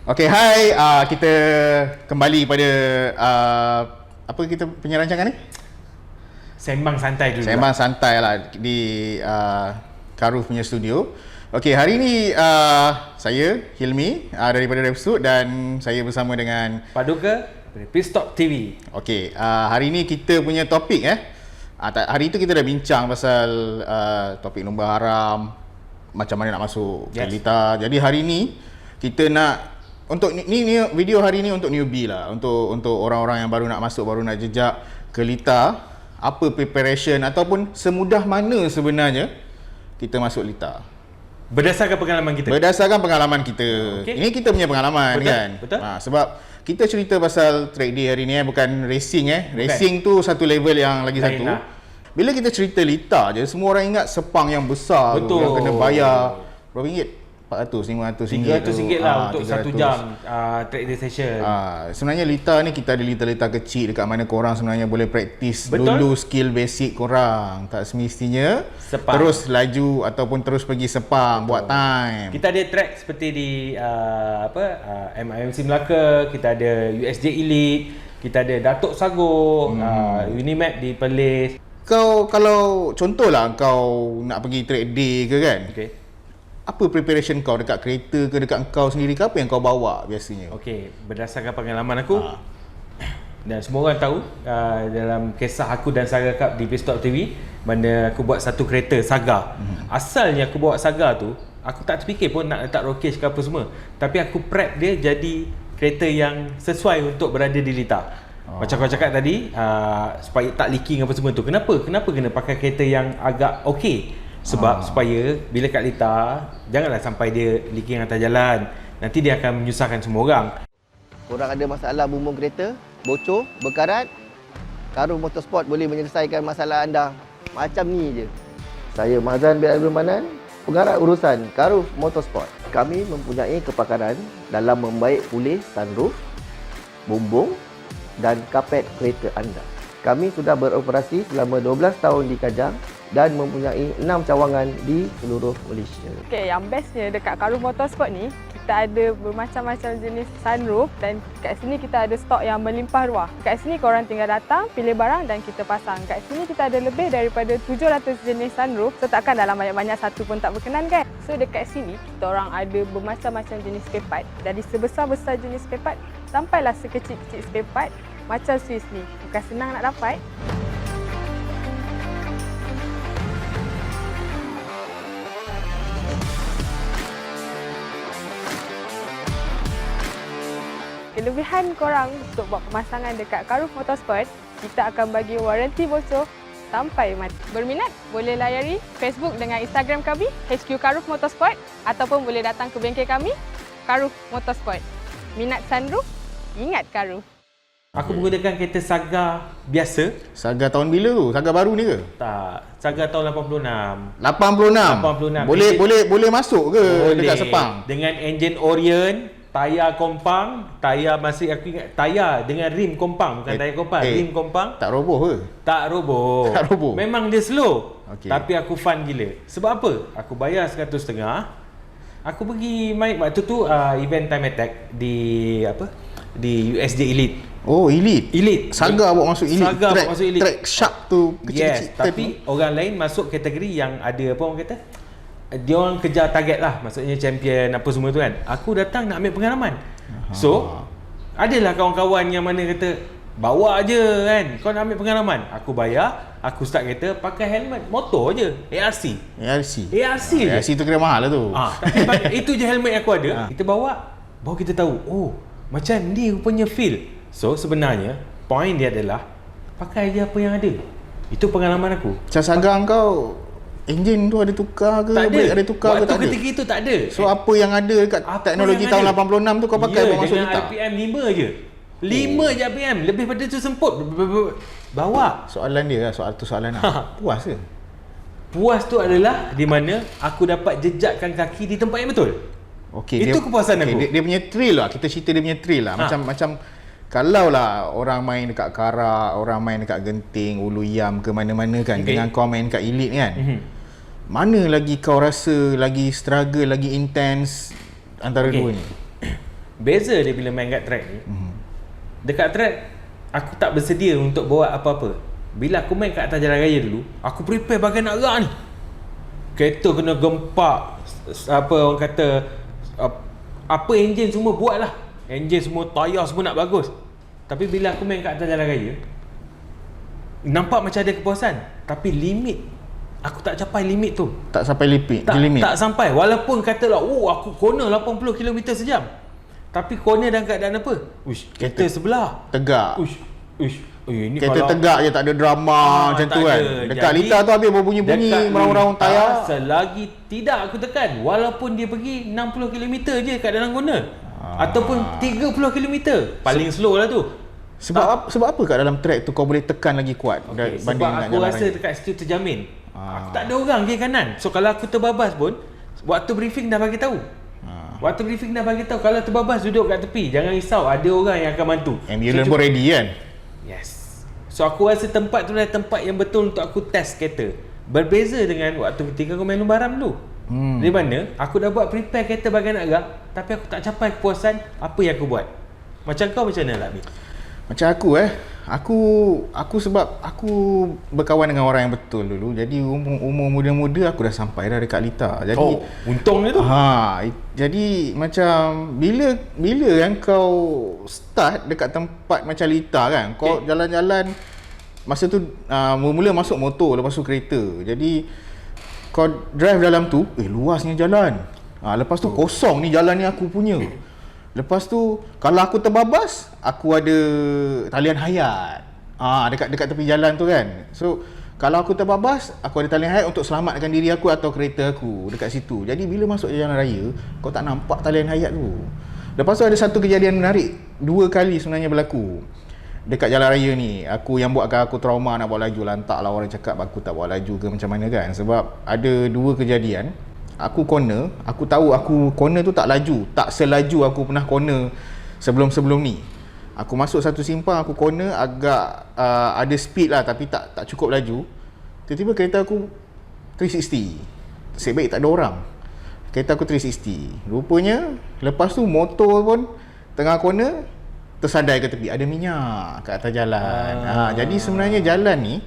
Okay, hai. Kita kembali pada apa kita punya rancangan ni? Sembang santai dulu. Sembang santai lah di Karuf punya studio. Okay, hari ni saya Hilmi daripada Repsut dan saya bersama dengan Paduka dari Pitstop TV. Okay, hari ni kita punya topik hari tu kita dah bincang pasal topik lumba haram, macam mana nak masuk Kelita. Jadi hari ni kita nak untuk ni video hari ni untuk newbie lah, untuk orang-orang yang baru nak masuk, baru nak jejak Kelita. Apa preparation ataupun semudah mana sebenarnya kita masuk Lita? Berdasarkan pengalaman kita. Berdasarkan pengalaman kita. Okay. Ini kita punya pengalaman. Betul, kan. betul. Sebab kita cerita pasal track day hari ni bukan racing Racing tu satu level yang lagi Lain satu. lah. Bila kita cerita Lita je, semua orang ingat sepang yang besar tu, yang kena bayar berapa ringgit? 400, 500 ringgit tu. RM300 lah untuk 300. 1 jam track day session. Sebenarnya Lita ni kita ada Lita-Lita kecil dekat mana korang sebenarnya boleh praktis Betul. dulu skill basic korang. Tak semestinya Sepang. terus laju ataupun terus pergi sepang. Betul. Buat time. Kita ada track seperti di MIMC Melaka, kita ada USJ Elite, kita ada Datuk Sago, Unimap di Perlis. Kau kalau contohlah kau nak pergi track day ke kan? Okey. Apa preparation kau dekat kereta ke dekat kau sendiri ke, apa yang kau bawa biasanya? Okey, berdasarkan pengalaman aku dan semua orang tahu dalam kisah aku dan Saga Cup di Pitstop TV, mana aku buat satu kereta Saga. Asalnya aku bawa Saga tu, aku tak terfikir pun nak letak road cage ke apa semua. Tapi aku prep dia jadi kereta yang sesuai untuk berada di Lita. Macam kau cakap tadi, supaya tak leaking apa semua tu. Kenapa kena pakai kereta yang agak okey? Sebab supaya bila kat Lita, janganlah sampai dia leaking atas jalan. Nanti dia akan menyusahkan semua orang. Korang ada masalah bumbung kereta, bocor, berkarat, Karuf Motorsport boleh menyelesaikan masalah anda. Macam ni je. Saya Mazan bin Abdul Manan, pengarah urusan Karuf Motorsport. Kami mempunyai kepakaran dalam membaik pulih sunroof, bumbung dan kapet kereta anda. Kami sudah beroperasi selama 12 tahun di Kajang dan mempunyai 6 cawangan di seluruh Malaysia. Okay, yang bestnya dekat Karuf Motorsport ni, kita ada bermacam-macam jenis sunroof dan kat sini kita ada stok yang melimpah ruah. Kat sini korang tinggal datang, pilih barang dan kita pasang. Kat sini kita ada lebih daripada 700 jenis sunroof, so takkan dalam banyak-banyak satu pun tak berkenan kan? So dekat sini, kita orang ada bermacam-macam jenis spare part. Dari sebesar-besar jenis spare part sampailah sekecil-kecil spare part macam Swiss ni. Bukan senang nak dapat. Kelebihan korang untuk buat pemasangan dekat Karuf Motorsport, kita akan bagi waranti bocor sampai mati. Berminat? Boleh layari Facebook dengan Instagram kami, HQ Karuf Motorsport, ataupun boleh datang ke bengkel kami, Karuf Motorsport. Minat sunroof? Ingat Karuf. Aku menggunakan kereta Saga biasa. Saga tahun bila tu? Saga baru ni ke? Tak, Saga tahun 86. 86. Boleh masuk ke dekat sepang? Dengan enjin Orion, tayar kompang, tayar masih aku ingat tayar dengan rim kompang, bukan tayar kompang, rim kompang. Tak roboh ke? Tak roboh. Tak roboh. Memang dia slow. Okey. Tapi aku fun gila. Sebab apa? Aku bayar 150. Aku pergi main waktu tu event Time Attack di di USJ Elite. Oh, Elite. Saga bawa masuk Elite. Saga bawa masuk Elite. Track sharp tu kecil-kecil. Yes, tapi orang lain masuk kategori yang ada apa orang kata? Dia orang kejar target lah, maksudnya champion apa semua tu kan. Aku datang nak ambil pengalaman. So, adalah kawan-kawan yang mana kata bawa je kan, kau nak ambil pengalaman. Aku bayar, aku start kereta pakai helmet motor je, ARC je. ARC tu kira mahal lah tu. Tapi itu je helmet yang aku ada. Kita bawa, baru kita tahu, oh macam ni rupanya feel. So sebenarnya point dia adalah pakai je apa yang ada. Itu pengalaman aku. Macam Saga kau, enjin tu ada tukar ke? Tak ada. Brake ada tukar ke? Waktu Tak ada. ketika itu tak ada. So apa yang ada dekat teknologi tahun 86 tu kau pakai bawa masuk dengan Lita? RPM 5 je. 5 je RPM. Lebih pada tu semput. Bawa. Soalan dia lah, soalan lah. Puas ke? Puas tu adalah di mana aku dapat jejakkan kaki di tempat yang betul. Okey, Itu kepuasan aku. Dia punya thrill lah. Kita cerita dia punya thrill lah. Macam kalau lah orang main dekat Karak, orang main dekat Genting, Ulu Yam ke mana-mana kan, dengan kau main dekat Elite kan, mana lagi kau rasa lagi struggle, lagi intense antara dua ni? Beza dia bila main kat track ni. Dekat track aku tak bersedia untuk buat apa-apa. Bila aku main kat atas jalan raya dulu, aku prepare bagai nak gerak ni. Kereta kena gempak, apa orang kata, apa enjin semua buat lah. Enjin semua, tayar semua nak bagus. Tapi bila aku main kat atas jalan raya, nampak macam ada kepuasan. Tapi limit, aku tak capai limit tu. Tak sampai limit. Tak sampai. Walaupun katalah, aku corner 80 km sejam. Tapi corner dalam keadaan apa? Uish, kereta sebelah tegak. Ini Kereta kalau tegak je, tak ada drama macam tu kan. Dekat litar tu habis berbunyi-bunyi meraung-raung tayar. Selagi tidak aku tekan, walaupun dia pergi 60 km je kat dalam corner, ataupun 30 km, paling slow lah tu. Sebab apa kat dalam track tu kau boleh tekan lagi kuat Sebab aku rasa dekat situ terjamin. Aku tak ada orang kiri kanan. So kalau aku terbabas pun, waktu briefing dah bagi tahu. Kalau terbabas duduk kat tepi, jangan risau, ada orang yang akan bantu. Ambulance pun ready kan. Yes. So aku rasa tempat tu adalah tempat yang betul untuk aku test kereta. Berbeza dengan waktu ketika aku main lumba haram dulu. Di mana aku dah buat prepare kereta bagai nak gerak, tapi aku tak capai kepuasan apa yang aku buat. Macam kau macam mana Lakmi? Macam aku sebab aku berkawan dengan orang yang betul dulu. Jadi umur muda-muda aku dah sampai dah dekat litar. Jadi untung dia tu. Jadi macam bila yang kau start dekat tempat macam litar kan, kau jalan-jalan masa tu mula-mula masuk motor, lepas tu kereta. Jadi kau drive dalam tu, luasnya jalan. Lepas tu kosong ni jalan ni aku punya. Lepas tu kalau aku terbabas, aku ada talian hayat. Dekat tepi jalan tu kan. So kalau aku terbabas, aku ada talian hayat untuk selamatkan diri aku atau kereta aku dekat situ. Jadi bila masuk jalan raya, kau tak nampak talian hayat tu. Lepas tu ada satu kejadian menarik, 2 kali sebenarnya berlaku dekat jalan raya ni. Aku yang buatkan aku trauma nak buat laju. Lantaklah orang cakap aku tak buat laju ke macam mana kan. Sebab ada 2 kejadian. Aku corner, aku tahu aku corner tu tak laju, tak selaju aku pernah corner sebelum ni. Aku masuk satu simpang, aku corner agak ada speed lah, tapi tak cukup laju. Tiba-tiba kereta aku 360. Nasib baik tak ada orang. Kereta aku 360. Rupanya lepas tu motor pun tengah corner tersadai ke tepi, ada minyak kat atas jalan. Jadi sebenarnya jalan ni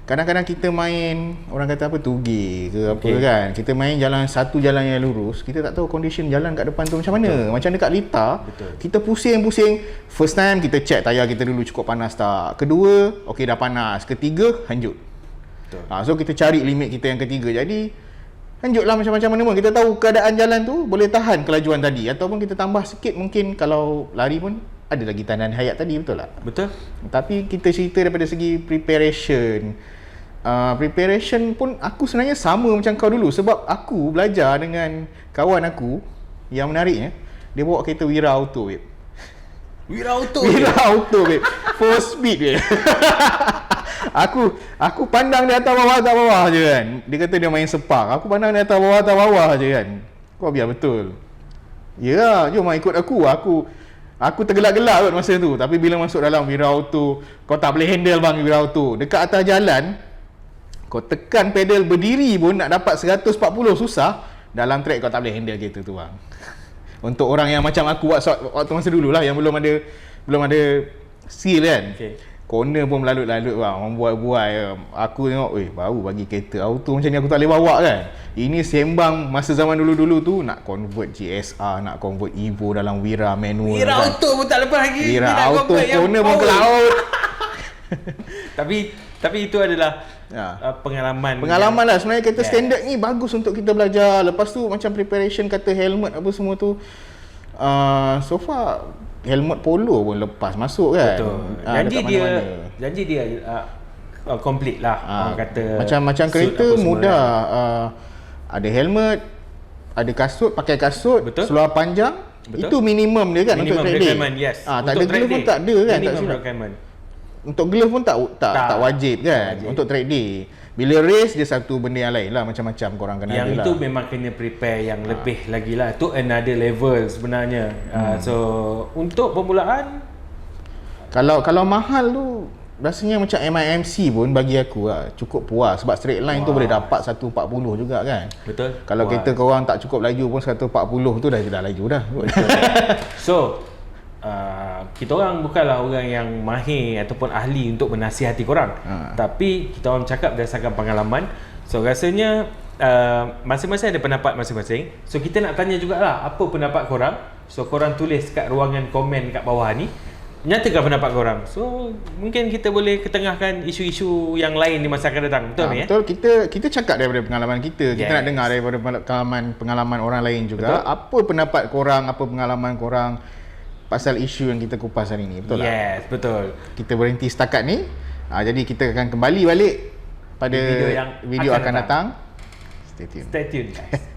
kadang-kadang kita main, orang kata apa, tugih ke apa kan. Kita main satu jalan yang lurus, kita tak tahu condition jalan kat depan tu macam mana. Macam dekat litar, kita pusing-pusing. First time kita check tayar kita dulu cukup panas tak. Kedua, okey dah panas. Ketiga, hanjut. So kita cari limit kita yang ketiga. Jadi hanjutlah macam-macam mana pun. Kita tahu keadaan jalan tu boleh tahan kelajuan tadi. Ataupun kita tambah sikit, mungkin kalau lari pun ada lagi talian hayat tadi, betul tak? Betul. Tapi kita cerita daripada segi preparation. Preparation pun aku sebenarnya sama macam kau dulu. Sebab aku belajar dengan kawan aku yang menariknya, dia bawa kereta Wira Auto, babe. Wira Auto, babe. 4 speed, babe. Aku pandang dia atas bawah je kan. Dia kata dia main sepak. Aku pandang dia atas bawah je kan. Kau biar betul. Ya, jom ikut aku. Aku tergelak-gelak kot masa tu. Tapi bila masuk dalam Wira Auto, kau tak boleh handle bang Wira Auto. Dekat atas jalan, kau tekan pedal berdiri pun nak dapat 140 susah. Dalam track kau tak boleh handle kereta tu bang. Untuk orang yang macam aku waktu masa dulu lah, yang belum ada seal kan. Corner pun melalut-lalut bang, orang buat-buat. Aku tengok, baru bagi kereta auto macam ni aku tak boleh bawa kan. Ini sembang masa zaman dulu-dulu tu, nak convert GSR, nak convert Evo dalam Wira manual. Wira kan. Auto pun tak lepas lagi. Wira Auto corner pun ke laut. Tapi itu adalah pengalaman lah. Sebenarnya kereta standard ni bagus untuk kita belajar. Lepas tu macam preparation, kata helmet apa semua tu, so far helmet polo pun lepas masuk kan. Betul. Janji dia complete lah. Orang kata macam kereta mudah. Ada helmet, ada kasut, pakai kasut, seluar panjang. Betul. Itu minimum dia kan, untuk track day. Yes. Tak ada glove pun tak ada kan. Untuk glove pun tak wajib kan. Untuk track day. Bila race dia satu benda yang lain lah, macam-macam korang kena yang ada lah. Yang itu memang kena prepare yang lebih lagi lah. Itu another level sebenarnya. So untuk permulaan, kalau mahal tu rasanya macam MIMC pun bagi aku cukup puas sebab straight line tu boleh dapat 140 juga kan. Betul. Kalau Puas. kita korang tak cukup laju pun 140 tu dah laju dah. So, kita orang bukanlah orang yang mahir ataupun ahli untuk menasihati korang. Tapi kita orang cakap berdasarkan pengalaman. So, rasanya masing-masing ada pendapat masing-masing. So, kita nak tanya jugalah apa pendapat korang. So, korang tulis kat ruangan komen kat bawah ni. Nyatakan pendapat korang. So, mungkin kita boleh ketengahkan isu-isu yang lain di masa akan datang. Betul ni? Betul, kita cakap daripada pengalaman kita. Kita nak dengar daripada pengalaman orang lain juga. Betul. Apa pendapat korang, apa pengalaman korang pasal isu yang kita kupas hari ni. Betul tak? Yes, betul. Kita berhenti setakat ni. Jadi kita akan kembali balik pada Video yang video akan akan datang. Stay tune. Stay tuned guys.